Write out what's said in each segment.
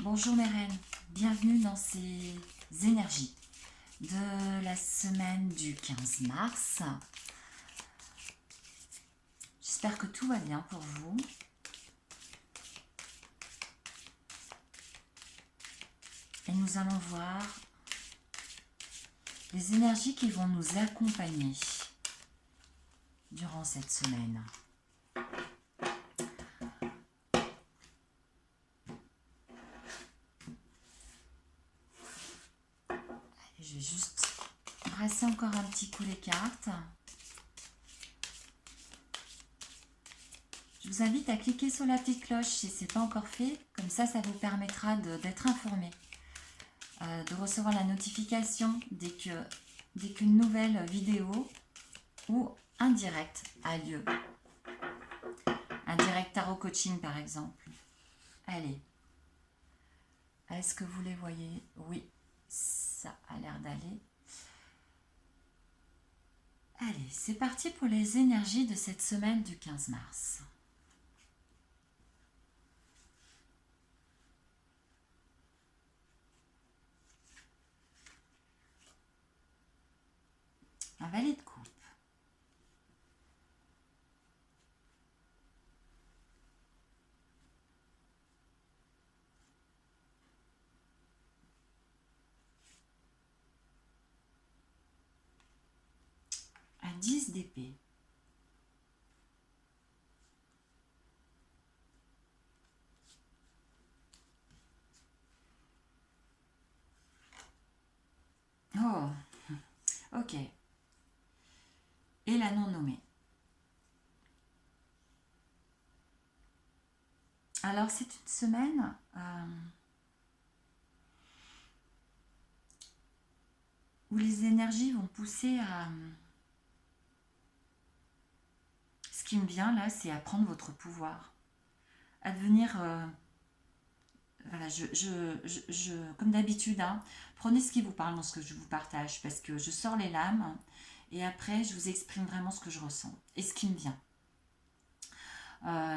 Bonjour mes reines, bienvenue dans ces énergies de la semaine du 15 mars. J'espère que tout va bien pour vous. Et nous allons voir les énergies qui vont nous accompagner durant cette semaine. Je vais juste brasser encore un petit coup les cartes. Je vous invite à cliquer sur la petite cloche si ce n'est pas encore fait. Comme ça vous permettra d'être informé, de recevoir la notification dès qu'une nouvelle vidéo ou un direct a lieu. Un direct tarot coaching par exemple. Allez. Est-ce que vous les voyez? Oui, ça a l'air d'aller. Allez, c'est parti pour les énergies de cette semaine du 15 mars. Un valet de coupe. Un 10 d'épée. Oh, ok. Et la non nommée. Alors c'est une semaine où les énergies vont pousser à... Ce qui me vient là, c'est à prendre votre pouvoir, à devenir... Voilà, comme d'habitude, hein, prenez ce qui vous parle dans ce que je vous partage, parce que je sors les lames et après je vous exprime vraiment ce que je ressens et ce qui me vient.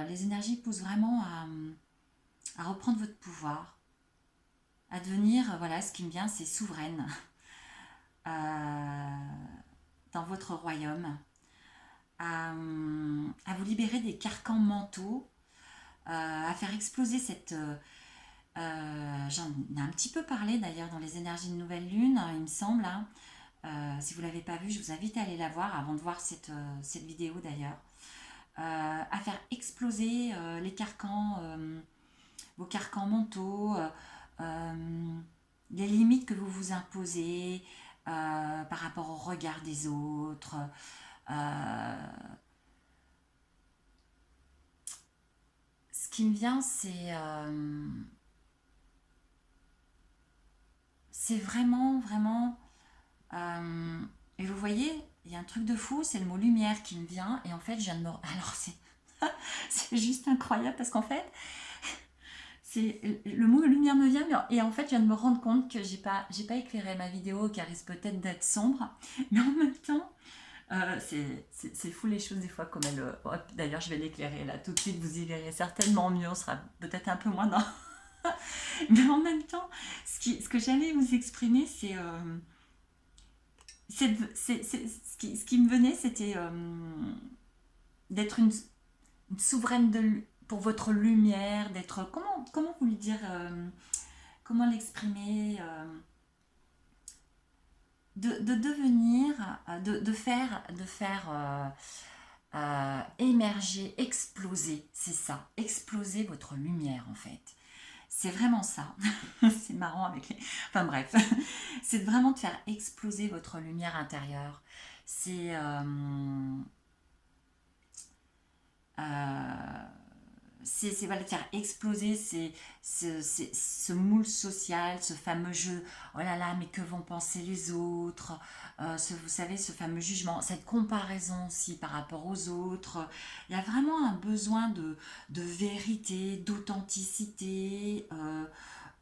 Les énergies poussent vraiment à reprendre votre pouvoir, à devenir, voilà, ce qui me vient, c'est souveraine dans votre royaume, à vous libérer des carcans mentaux, à faire exploser cette... j'en ai un petit peu parlé d'ailleurs dans les énergies de nouvelle lune, il me semble. Hein. Si vous ne l'avez pas vue, je vous invite à aller la voir avant de voir cette vidéo d'ailleurs. À faire exploser les carcans, vos carcans mentaux, les limites que vous vous imposez par rapport au regard des autres. Ce qui me vient, c'est vraiment, et vous voyez, il y a un truc de fou, c'est le mot lumière qui me vient, et en fait, je viens de me... Alors, c'est juste incroyable, parce qu'en fait, le mot lumière me vient, et en fait, je viens de me rendre compte que j'ai pas éclairé ma vidéo, qui risque peut-être d'être sombre, mais en même temps, c'est fou les choses des fois, comme elle... D'ailleurs, je vais l'éclairer là, tout de suite, vous y verrez certainement mieux, on sera peut-être un peu moins dans... Mais en même temps, ce que j'allais vous exprimer, ce qui me venait, c'était d'être une souveraine pour votre lumière, d'être... Comment vous lui dire comment l'exprimer de devenir, de faire émerger, exploser, c'est ça, exploser votre lumière en fait. C'est vraiment ça. C'est marrant avec les... Enfin bref, c'est vraiment de faire exploser votre lumière intérieure. C'est voilà, de faire exploser ce moule social, ce fameux jeu, oh là là, mais que vont penser les autres, vous savez, ce fameux jugement, cette comparaison aussi par rapport aux autres. Il y a vraiment un besoin de vérité, d'authenticité,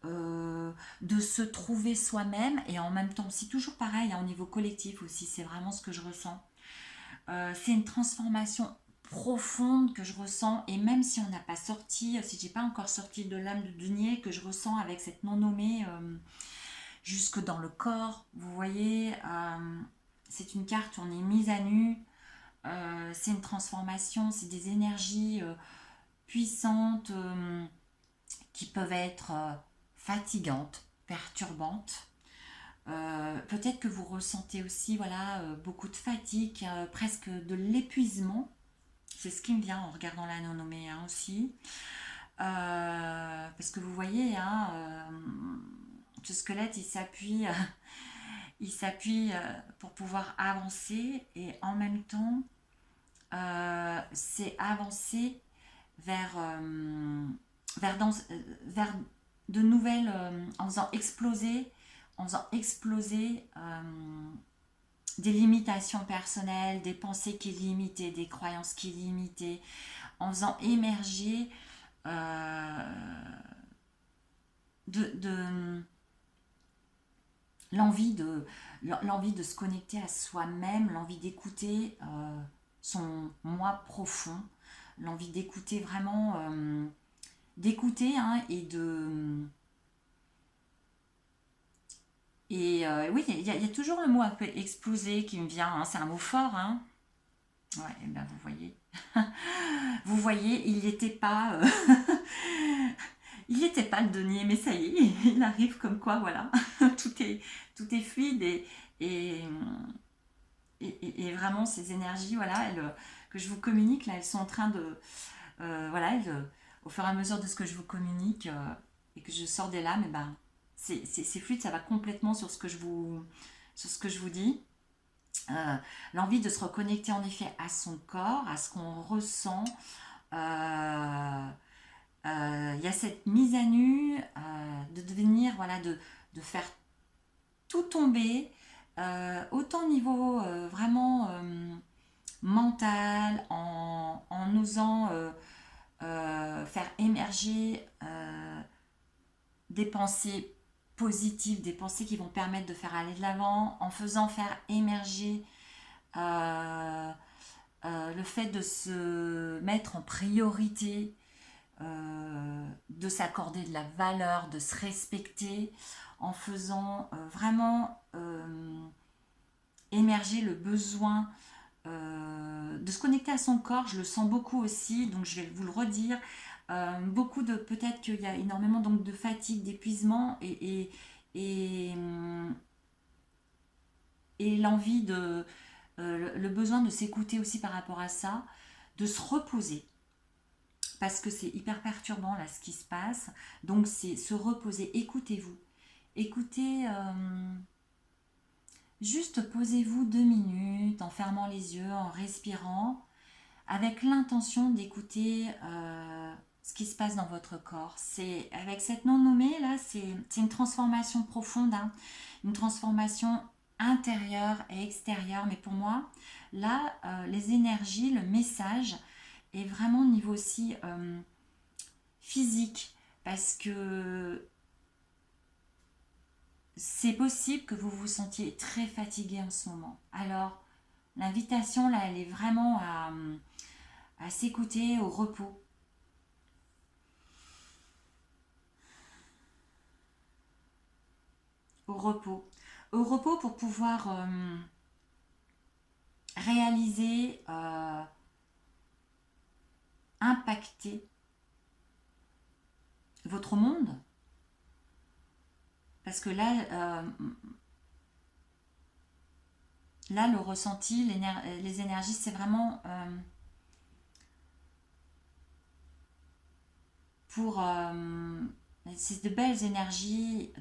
de se trouver soi-même, et en même temps, c'est toujours pareil, hein, au niveau collectif aussi, c'est vraiment ce que je ressens. C'est une transformation profonde que je ressens, et même si on n'a pas sorti, si j'ai pas encore sorti de l'âme de denier, que je ressens avec cette non nommée jusque dans le corps, vous voyez, c'est une carte où on est mise à nu, c'est une transformation, c'est des énergies puissantes qui peuvent être fatigantes, perturbantes. Peut-être que vous ressentez aussi voilà, beaucoup de fatigue, presque de l'épuisement. C'est ce qui me vient en regardant la non-nommée hein, aussi. Parce que vous voyez, hein, ce squelette, il s'appuie pour pouvoir avancer, et en même temps, c'est avancer vers, vers de nouvelles, en faisant exploser des limitations personnelles, des pensées qui limitaient, des croyances qui limitaient, en faisant émerger de l'envie de se connecter à soi-même, l'envie d'écouter son moi profond, l'envie d'écouter vraiment, d'écouter hein, et de... Et oui, il y a toujours le mot un peu exploser qui me vient, hein, c'est un mot fort. Hein. Ouais, et ben vous voyez. Vous voyez, il n'était pas... il n'était pas le denier, mais ça y est, il arrive comme quoi, voilà. tout est fluide et, et vraiment ces énergies, voilà, que je vous communique, là, elles sont en train de... voilà, au fur et à mesure de ce que je vous communique et que je sors des lames, et ben, c'est fluide, ça va complètement sur ce que je vous dis. L'envie de se reconnecter en effet à son corps, à ce qu'on ressent. Il y a cette mise à nu, de devenir, voilà, de faire tout tomber, autant au niveau vraiment mental, en osant faire émerger des pensées positives, des pensées qui vont permettre de faire aller de l'avant, en faisant faire émerger le fait de se mettre en priorité, de s'accorder de la valeur, de se respecter, en faisant vraiment émerger le besoin de se connecter à son corps. Je le sens beaucoup aussi, donc je vais vous le redire. Beaucoup de, peut-être qu'il y a énormément donc de fatigue, d'épuisement et l'envie de le besoin de s'écouter aussi par rapport à ça, de se reposer, parce que c'est hyper perturbant là ce qui se passe. Donc c'est se reposer, écoutez-vous, écoutez, juste posez-vous 2 minutes en fermant les yeux, en respirant, avec l'intention d'écouter ce qui se passe dans votre corps. C'est avec cette non nommée là, c'est une transformation profonde, hein, une transformation intérieure et extérieure. Mais pour moi, là, les énergies, le message est vraiment au niveau aussi physique, parce que c'est possible que vous vous sentiez très fatigué en ce moment. Alors, l'invitation là, elle est vraiment à s'écouter au repos. Au repos. Au repos pour pouvoir réaliser, impacter votre monde. Parce que là, là le ressenti, les énergies, c'est vraiment pour... c'est de belles énergies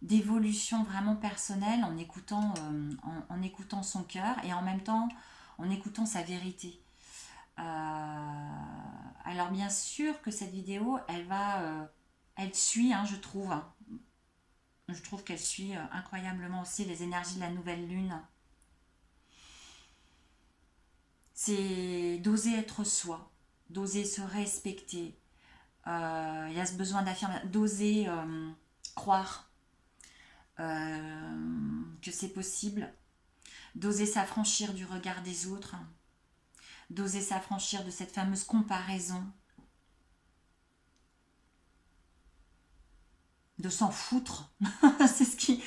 d'évolution vraiment personnelle, en écoutant, en écoutant son cœur, et en même temps en écoutant sa vérité. Alors bien sûr que cette vidéo, elle suit, hein, je trouve. Je trouve qu'elle suit incroyablement aussi les énergies de la nouvelle lune. C'est d'oser être soi, d'oser se respecter. Il y a ce besoin d'affirmer, d'oser croire que c'est possible, d'oser s'affranchir du regard des autres, d'oser s'affranchir de cette fameuse comparaison, de s'en foutre. C'est ce qui...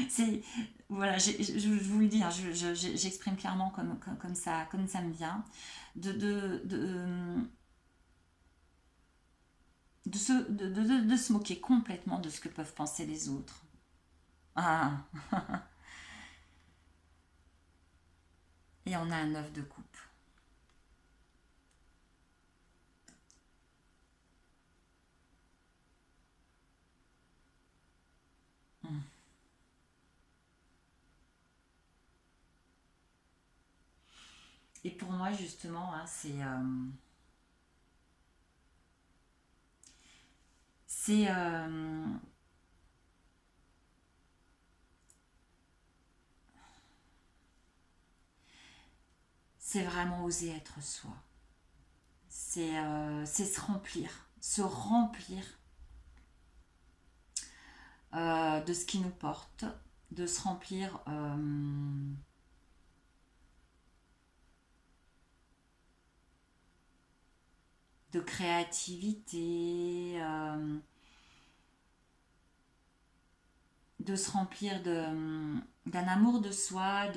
c'est voilà, je vous le dis, hein, j'exprime clairement comme ça me vient. De se moquer complètement de ce que peuvent penser les autres. Ah. Et on a un œuf de coupe. Et pour moi, justement, hein, c'est c'est vraiment oser être soi. C'est se remplir de ce qui nous porte, de se remplir de créativité, de se remplir d'un amour de soi,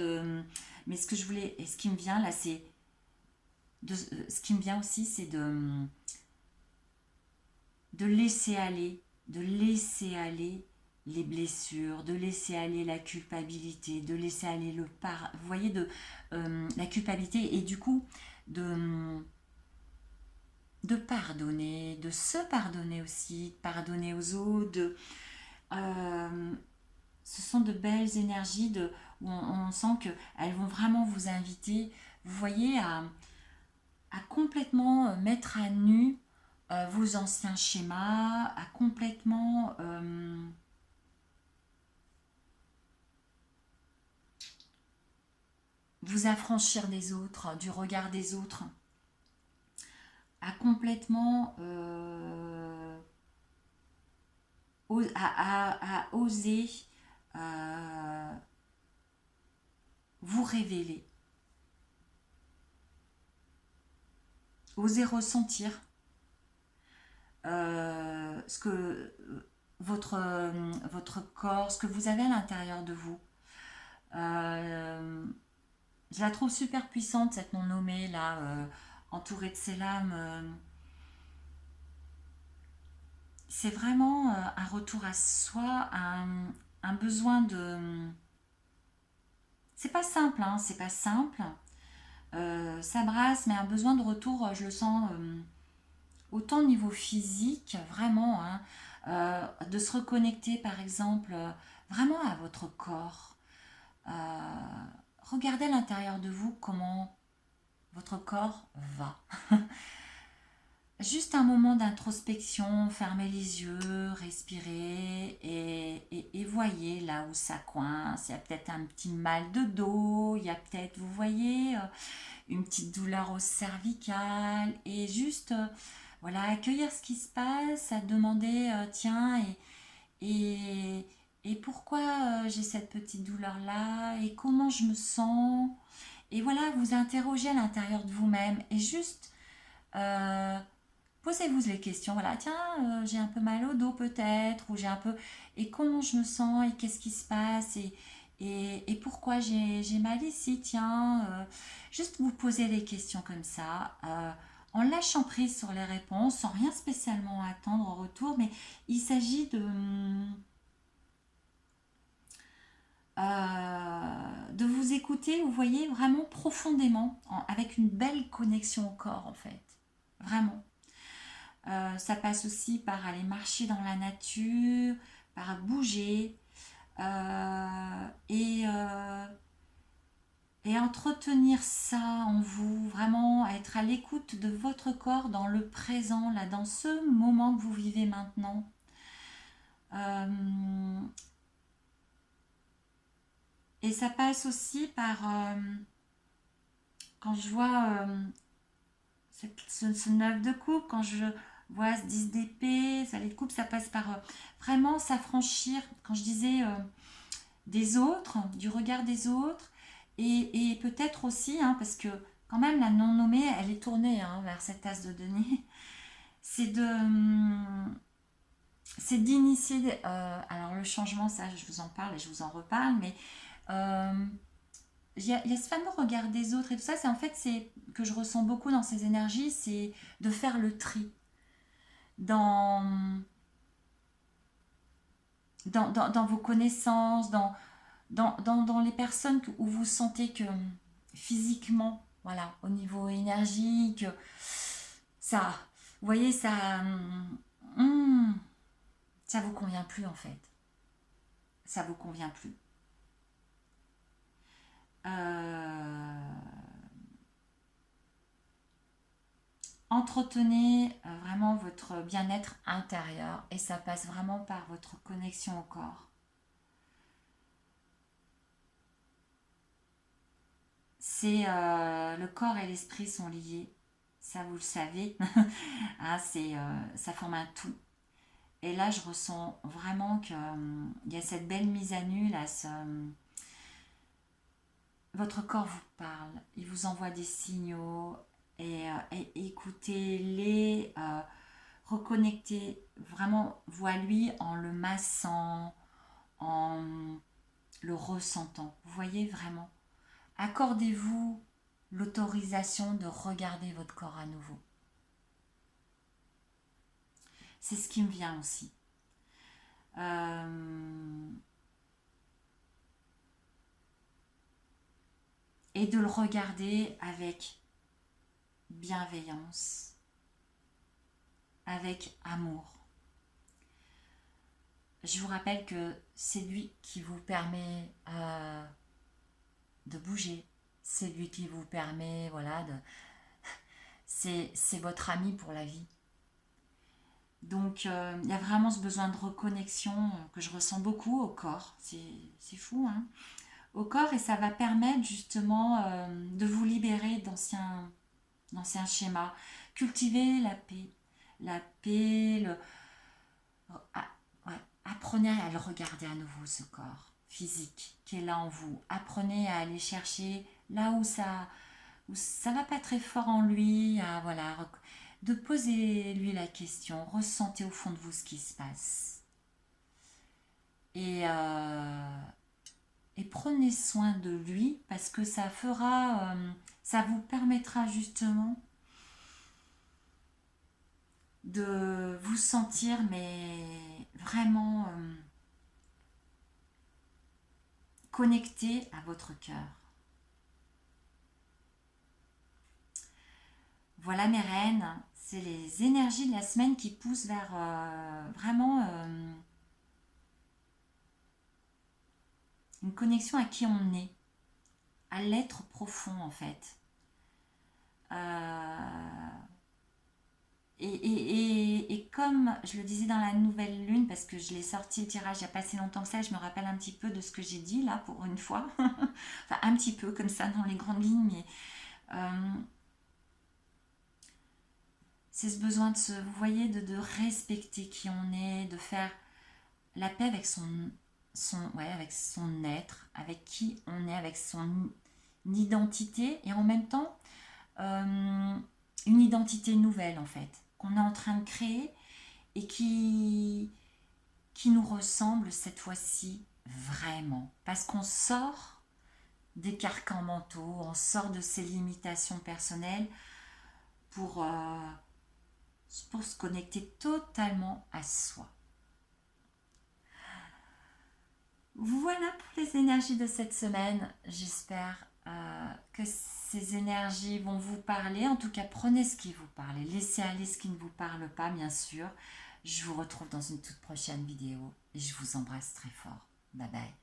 mais ce que je voulais, et ce qui me vient là, ce qui me vient aussi, c'est de laisser aller les blessures, de laisser aller la culpabilité, de laisser aller vous voyez, la culpabilité, et du coup, de pardonner, de se pardonner aussi, de pardonner aux autres, ce sont de belles énergies où on sent qu'elles vont vraiment vous inviter, vous voyez, à complètement mettre à nu vos anciens schémas, à complètement vous affranchir des autres, du regard des autres, à complètement à oser vous révéler, oser ressentir ce que votre corps, ce que vous avez à l'intérieur de vous. Je la trouve super puissante, cette non-nommée là, entourée de ses lames. C'est vraiment un retour à soi, un besoin de... C'est pas simple, hein, c'est pas simple. Ça brasse, mais un besoin de retour, je le sens autant au niveau physique, vraiment, hein, de se reconnecter par exemple vraiment à votre corps. Regardez à l'intérieur de vous comment votre corps va. Juste un moment d'introspection, fermez les yeux, respirez et voyez là où ça coince. Il y a peut-être un petit mal de dos, il y a peut-être, vous voyez, une petite douleur au cervical et juste, voilà, accueillir ce qui se passe, à demander, tiens, et pourquoi j'ai cette petite douleur-là et comment je me sens. Et voilà, vous interrogez à l'intérieur de vous-même et juste... euh, posez-vous les questions, voilà, tiens, j'ai un peu mal au dos peut-être, ou j'ai un peu... Et comment je me sens, et qu'est-ce qui se passe, et pourquoi j'ai mal ici, tiens. Juste vous poser des questions comme ça, en lâchant prise sur les réponses, sans rien spécialement attendre en retour, mais il s'agit de vous écouter, vous voyez, vraiment profondément, avec une belle connexion au corps, en fait. Vraiment. Ça passe aussi par aller marcher dans la nature, par bouger et entretenir ça en vous, vraiment être à l'écoute de votre corps dans le présent, là, dans ce moment que vous vivez maintenant. Et ça passe aussi par, quand je vois ce 9 de coupe, quand je vois ce 10 d'épée, ça les de coupe, ça passe par vraiment s'affranchir, quand je disais des autres, du regard des autres, et peut-être aussi, hein, parce que quand même, la non nommée, elle est tournée hein, vers cette as de denier. C'est d'initier, alors le changement, ça je vous en parle et je vous en reparle, mais il y a ce fameux regard des autres et tout ça, c'est en fait, c'est que je ressens beaucoup dans ces énergies, c'est de faire le tri dans, dans vos connaissances, dans les personnes où vous sentez que physiquement, voilà, au niveau énergique, ça, vous voyez, hum, ça vous convient plus en fait. Ça vous convient plus. Entretenez vraiment votre bien-être intérieur et ça passe vraiment par votre connexion au corps. C'est le corps et l'esprit sont liés, ça vous le savez. Hein, ça forme un tout. Et là, je ressens vraiment qu'il y a cette belle mise à nu là. Votre corps vous parle, il vous envoie des signaux et écoutez-les, reconnectez vraiment vous à lui en le massant, en le ressentant. Vous voyez vraiment. Accordez-vous l'autorisation de regarder votre corps à nouveau. C'est ce qui me vient aussi. Et de le regarder avec bienveillance, avec amour. Je vous rappelle que c'est lui qui vous permet de bouger, c'est lui qui vous permet, voilà, c'est votre ami pour la vie. Donc il y a vraiment ce besoin de reconnexion que je ressens beaucoup au corps, c'est fou, hein, au corps, et ça va permettre justement de vous libérer d'anciens schémas. Cultivez la paix, ouais, apprenez à le regarder à nouveau, ce corps physique qui est là en vous. Apprenez à aller chercher là où ça va pas très fort en lui, voilà, de poser lui la question, ressentez au fond de vous ce qui se passe. Et prenez soin de lui parce que ça vous permettra justement de vous sentir mais vraiment connecté à votre cœur. Voilà mes reines, c'est les énergies de la semaine qui poussent vers vraiment une connexion à qui on est, à l'être profond en fait. Et comme je le disais dans la nouvelle lune, parce que je l'ai sorti le tirage il n'y a pas si longtemps que ça, je me rappelle un petit peu de ce que j'ai dit là pour une fois. Enfin un petit peu comme ça dans les grandes lignes, mais c'est ce besoin de vous voyez, de respecter qui on est, de faire la paix avec avec son être, avec qui on est, avec son identité, et en même temps une identité nouvelle en fait, qu'on est en train de créer et qui nous ressemble cette fois-ci vraiment. Parce qu'on sort des carcans mentaux, on sort de ses limitations personnelles pour se connecter totalement à soi. Voilà pour les énergies de cette semaine. J'espère que ces énergies vont vous parler. En tout cas, prenez ce qui vous parle et laissez aller ce qui ne vous parle pas, bien sûr. Je vous retrouve dans une toute prochaine vidéo et je vous embrasse très fort. Bye bye.